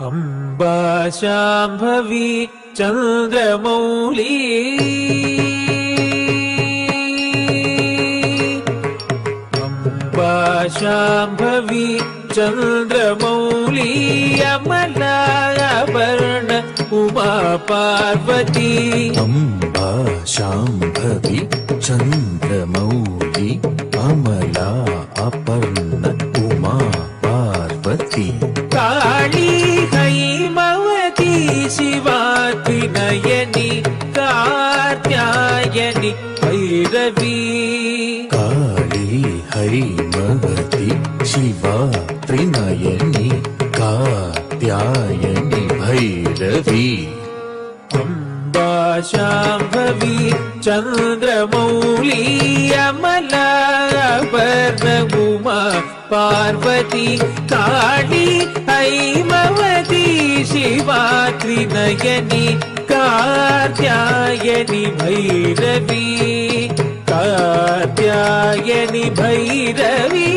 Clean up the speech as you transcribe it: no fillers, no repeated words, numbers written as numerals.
Amba Shambhavi Chandramouli Amba Shambhavi Chandramouli अमलाभरण Uma Parvati Amba Shambhavi Chandramouli Amla Aparna Uma Parvati Kali Haimavati Shiva Trinayani Katyayani Bhairavi Kali Haimavati Shiva Trinayani Katyayani Bhairavi Amba Shambhavi Chandramouli अमलाभरण Uma Parvati Kali Haimavati Shiva Trinayani Katyayani Bhairavi Katyayani Bhairavi